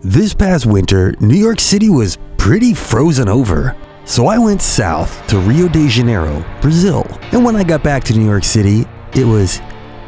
This past winter, New York City was pretty frozen over. So I went south to Rio de Janeiro, Brazil. And when I got back to New York City, it was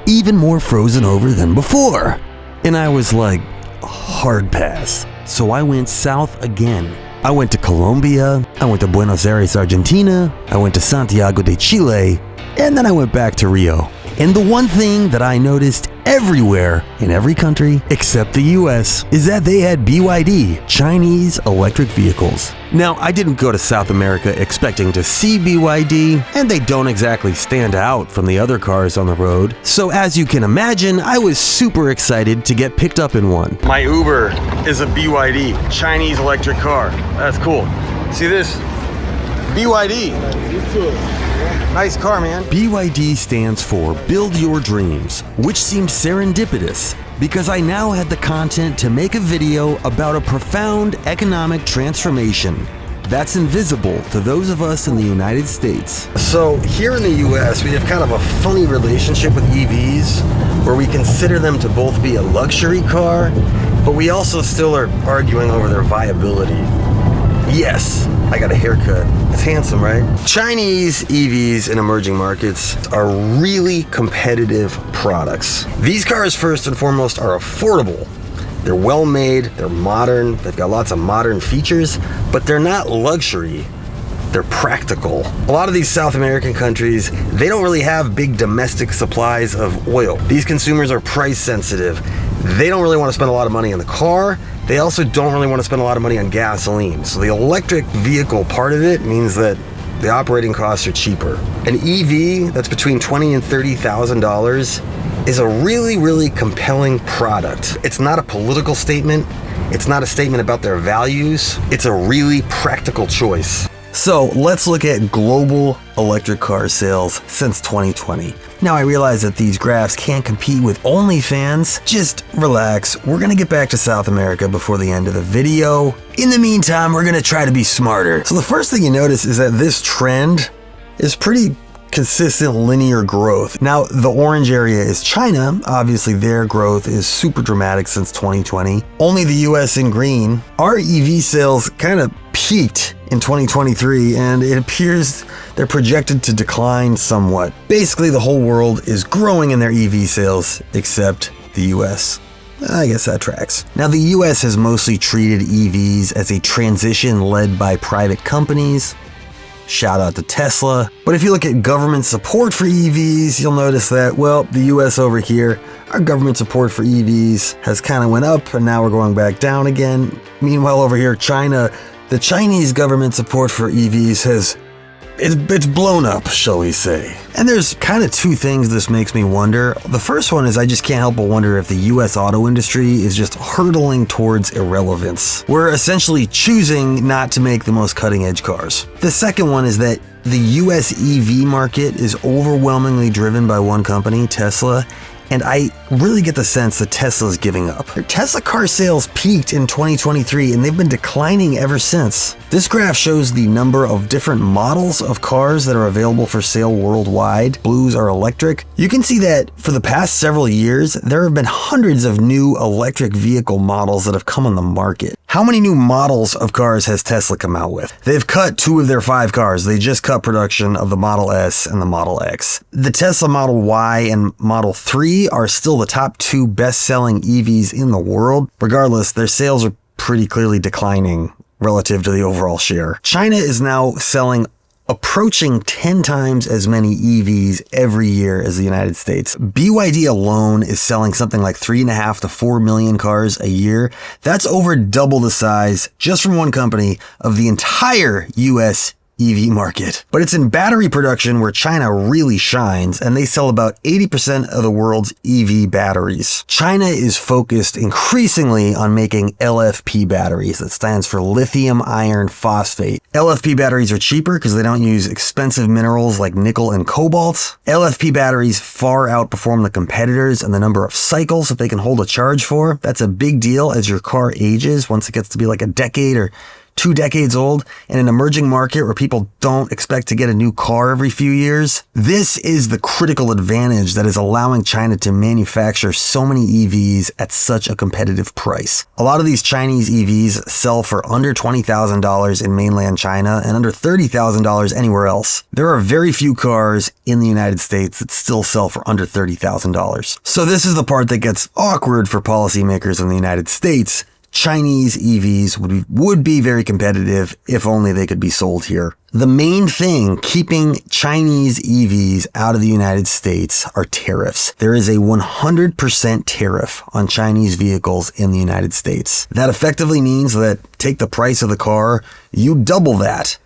even more frozen over than before. And I was like, hard pass. So I went south again. I went to Colombia, I went to Buenos Aires, Argentina, I went to Santiago de Chile, and then I went back to Rio. And the one thing that I noticed everywhere in every country except the US is that they had BYD, Chinese electric vehicles. Now, I didn't go to South America expecting to see BYD, and they don't exactly stand out from the other cars on the road. So as you can imagine, I was super excited to get picked up in one. My Uber is a BYD, Chinese electric car. That's cool. See this? BYD. Nice car, man. BYD stands for Build Your Dreams, which seemed serendipitous because I now had the content to make a video about a profound economic transformation that's invisible to those of us in the United States. So here in the US, we have kind of a funny relationship with EVs where we consider them to both be a luxury car, but we also still are arguing over their viability. Yes, I got a haircut. It's handsome, right? Chinese EVs in emerging markets are really competitive products. These cars, first and foremost, are affordable. They're well made, they're modern, they've got lots of modern features, but they're not luxury. They're practical. A lot of these South American countries, they don't really have big domestic supplies of oil. These consumers are price sensitive. They don't really want to spend a lot of money on the car. They also don't really want to spend a lot of money on gasoline. So the electric vehicle part of it means that the operating costs are cheaper. An EV that's between $20,000 and $30,000 is a really, really compelling product. It's not a political statement. It's not a statement about their values. It's a really practical choice. So let's look at global electric car sales since 2020. Now I realize that these graphs can't compete with OnlyFans. Just relax. We're gonna get back to South America before the end of the video. In the meantime, we're gonna try to be smarter. So the first thing you notice is that this trend is pretty consistent linear growth. Now, the orange area is China. Obviously, their growth is super dramatic since 2020. Only the US in green. Our EV sales kind of peaked in 2023, and it appears they're projected to decline somewhat. Basically, the whole world is growing in their EV sales, except the US. I guess that tracks. Now, the US has mostly treated EVs as a transition led by private companies. Shout out to Tesla. But if you look at government support for EVs, you'll notice that, well, the US over here, our government support for EVs has kind of went up, and now we're going back down again. Meanwhile, over here, China, the Chinese government support for EVs it's blown up, shall we say. And there's kind of two things this makes me wonder. The first one is I just can't help but wonder if the US auto industry is just hurtling towards irrelevance. We're essentially choosing not to make the most cutting edge cars. The second one is that the US EV market is overwhelmingly driven by one company, Tesla, and I really get the sense that Tesla's giving up. Tesla car sales peaked in 2023 and they've been declining ever since. This graph shows the number of different models of cars that are available for sale worldwide. Blues are electric. You can see that for the past several years, there have been hundreds of new electric vehicle models that have come on the market. How many new models of cars has Tesla come out with? They've cut 2 of their 5 cars. They just cut production of the Model S and the Model X. The Tesla Model Y and Model 3 are still the top 2 best-selling EVs in the world. Regardless, their sales are pretty clearly declining relative to the overall share. China is now selling approaching 10 times as many EVs every year as the United States. BYD alone is selling something like 3.5 to 4 million cars a year. That's over double the size, just from one company, of the entire US EV market. But it's in battery production where China really shines, and they sell about 80% of the world's EV batteries. China is focused increasingly on making LFP batteries. That stands for lithium iron phosphate. LFP batteries are cheaper because they don't use expensive minerals like nickel and cobalt. LFP batteries far outperform the competitors and the number of cycles that they can hold a charge for. That's a big deal as your car ages. Once it gets to be like a decade or 2 decades old, in an emerging market where people don't expect to get a new car every few years. This is the critical advantage that is allowing China to manufacture so many EVs at such a competitive price. A lot of these Chinese EVs sell for under $20,000 in mainland China and under $30,000 anywhere else. There are very few cars in the United States that still sell for under $30,000. So this is the part that gets awkward for policymakers in the United States. Chinese EVs would be very competitive if only they could be sold here. The main thing keeping Chinese EVs out of the United States are tariffs. There is a 100% tariff on Chinese vehicles in the United States. That effectively means that take the price of the car, you double that.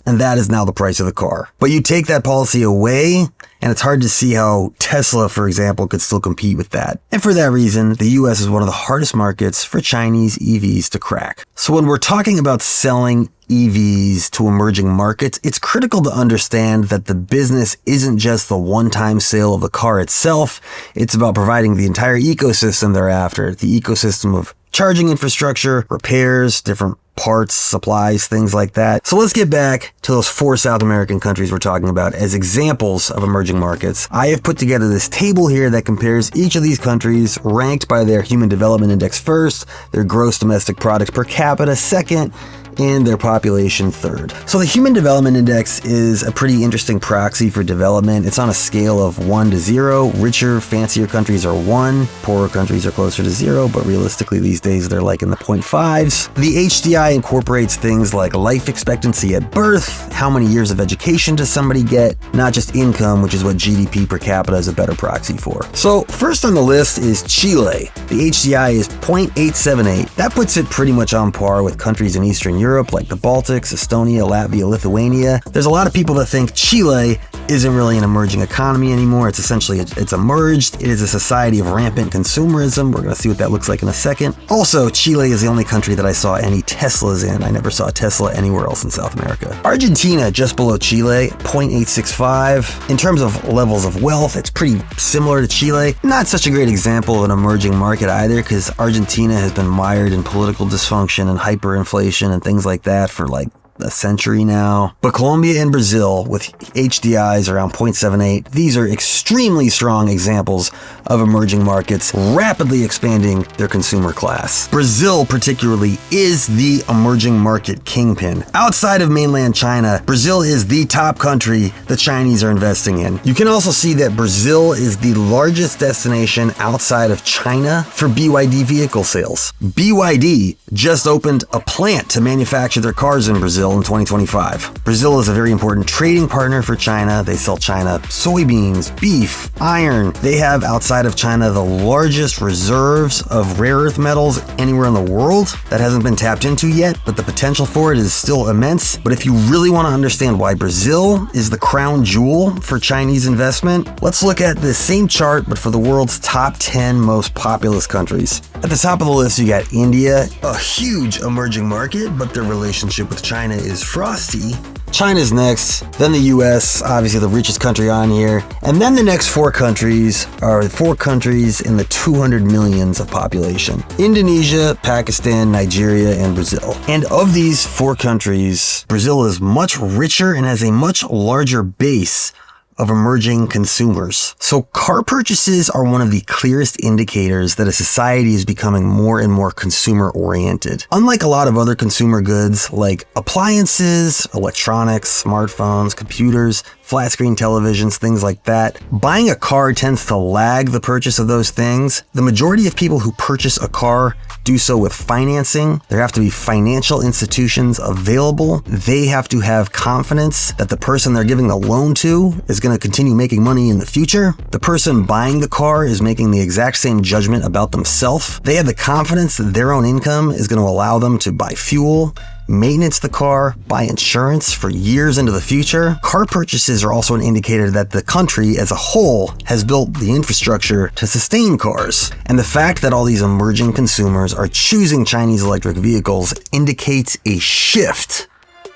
And that is now the price of the car. But you take that policy away, and it's hard to see how Tesla, for example, could still compete with that. And for that reason, the US is one of the hardest markets for Chinese EVs to crack. So when we're talking about selling EVs to emerging markets, it's critical to understand that the business isn't just the one-time sale of the car itself. It's about providing the entire ecosystem thereafter, the ecosystem of charging infrastructure, repairs, different parts, supplies, things like that. So let's get back to those 4 South American countries we're talking about as examples of emerging markets. I have put together this table here that compares each of these countries ranked by their Human Development Index first, their gross domestic product per capita second, and their population third. So the Human Development Index is a pretty interesting proxy for development. It's on a scale of 1 to 0. Richer, fancier countries are 1. Poorer countries are closer to 0, but realistically these days they're like in the 0.5s. The HDI incorporates things like life expectancy at birth, how many years of education does somebody get, not just income, which is what GDP per capita is a better proxy for. So first on the list is Chile. The HDI is 0.878. That puts it pretty much on par with countries in Eastern Europe like the Baltics, Estonia, Latvia, Lithuania. There's a lot of people that think Chile isn't really an emerging economy anymore. It's essentially, it's emerged. It is a society of rampant consumerism. We're going to see what that looks like in a second. Also, Chile is the only country that I saw any Teslas in. I never saw a Tesla anywhere else in South America. Argentina, just below Chile, 0.865. In terms of levels of wealth, it's pretty similar to Chile. Not such a great example of an emerging market either, because Argentina has been mired in political dysfunction and hyperinflation and things like that for like a century now. But Colombia and Brazil, with HDIs around 0.78, these are extremely strong examples of emerging markets rapidly expanding their consumer class. Brazil particularly is the emerging market kingpin. Outside of mainland China, Brazil is the top country the Chinese are investing in. You can also see that Brazil is the largest destination outside of China for BYD vehicle sales. BYD just opened a plant to manufacture their cars in Brazil in 2025. Brazil is a very important trading partner for China. They sell China soybeans, beef, iron. They have outside of China the largest reserves of rare earth metals anywhere in the world that hasn't been tapped into yet, but the potential for it is still immense. But if you really want to understand why Brazil is the crown jewel for Chinese investment, let's look at the same chart but for the world's top 10 most populous countries. At the top of the list, you got India, a huge emerging market, but their relationship with China is frosty. China's next, then the US, obviously the richest country on here, and then the next 4 countries are 4 countries in the 200 millions of population. Indonesia, Pakistan, Nigeria, and Brazil. And of these 4 countries, Brazil is much richer and has a much larger base of emerging consumers. So car purchases are one of the clearest indicators that a society is becoming more and more consumer oriented. Unlike a lot of other consumer goods like appliances, electronics, smartphones, computers, flat screen televisions, things like that, buying a car tends to lag the purchase of those things. The majority of people who purchase a car do so with financing. There have to be financial institutions available. They have to have confidence that the person they're giving the loan to is going to continue making money in the future. The person buying the car is making the exact same judgment about themselves. They have the confidence that their own income is going to allow them to buy fuel, maintenance the car, buy insurance for years into the future. Car purchases are also an indicator that the country as a whole has built the infrastructure to sustain cars. And the fact that all these emerging consumers are choosing Chinese electric vehicles indicates a shift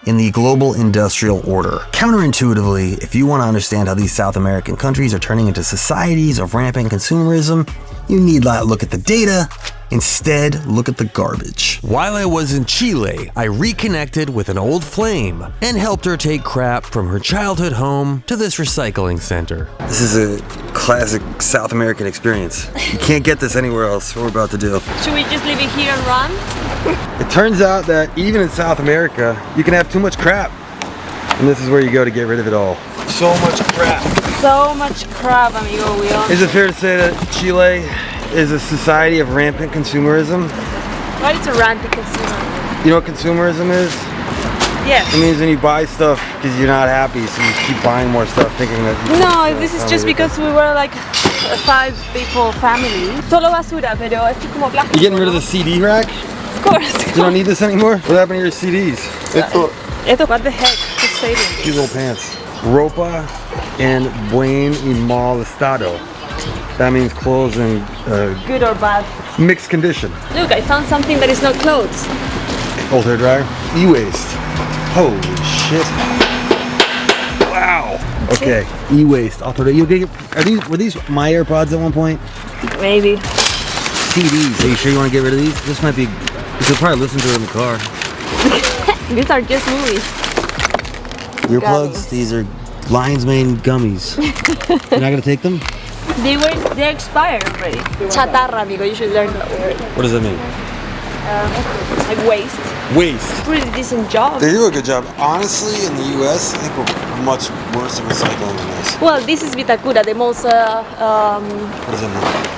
in the global industrial order. Counterintuitively, if you want to understand how these South American countries are turning into societies of rampant consumerism, you need not look at the data, Instead, look at the garbage. While I was in Chile, I reconnected with an old flame and helped her take crap from her childhood home to this recycling center. This is a classic South American experience. You can't get this anywhere else, what we're about to do. Should we just leave it here and run? It turns out that even in South America, you can have too much crap. And this is where you go to get rid of it all. So much crap. So much crap, amigo. Is it fair to say that Chile is a society of rampant consumerism? What is a rampant consumerism? You know what consumerism is? Yes. It means when you buy stuff because you're not happy, so you keep buying more stuff thinking that No, this is just because we were like a 5-people family. Solo basura, pero esto es como plástico. You getting rid of the CD rack? Of course. You don't need this anymore? What happened to your CDs? Esto, what the heck? Just say it. These little pants. Ropa en buen y mal estado. That means clothes in good or bad. Mixed condition. Look, I found something that is not clothes. Old hair dryer. E-waste. Holy shit. Wow. Okay. E-waste. Were these my AirPods at one point? Maybe. CDs. Are you sure you want to get rid of these? This might be. You could probably listen to it in the car. These are just movies. Earplugs. These are Lion's Mane gummies. You're not gonna take them? They expired already. Chatarra, amigo. You should learn that word. What does that mean? Like waste. Waste. Pretty decent job. They do a good job. Honestly, in the US, I think we're much worse at recycling than this. Well, this is Vitacura, the most What does that mean?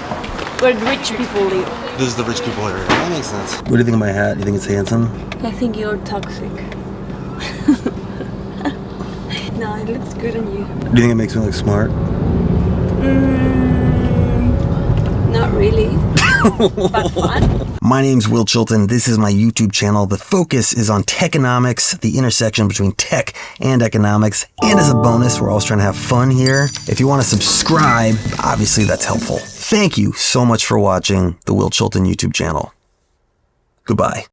where rich people live. This is the rich people area. That makes sense. What do you think of my hat? You think it's handsome? I think you're toxic. No, it looks good on you. Do you think it makes me look smart? Not really. But fun. My name's Will Chilton. This is my YouTube channel. The focus is on techonomics, the intersection between tech and economics. And as a bonus, we're always trying to have fun here. If you want to subscribe, obviously that's helpful. Thank you so much for watching the Will Chilton YouTube channel. Goodbye.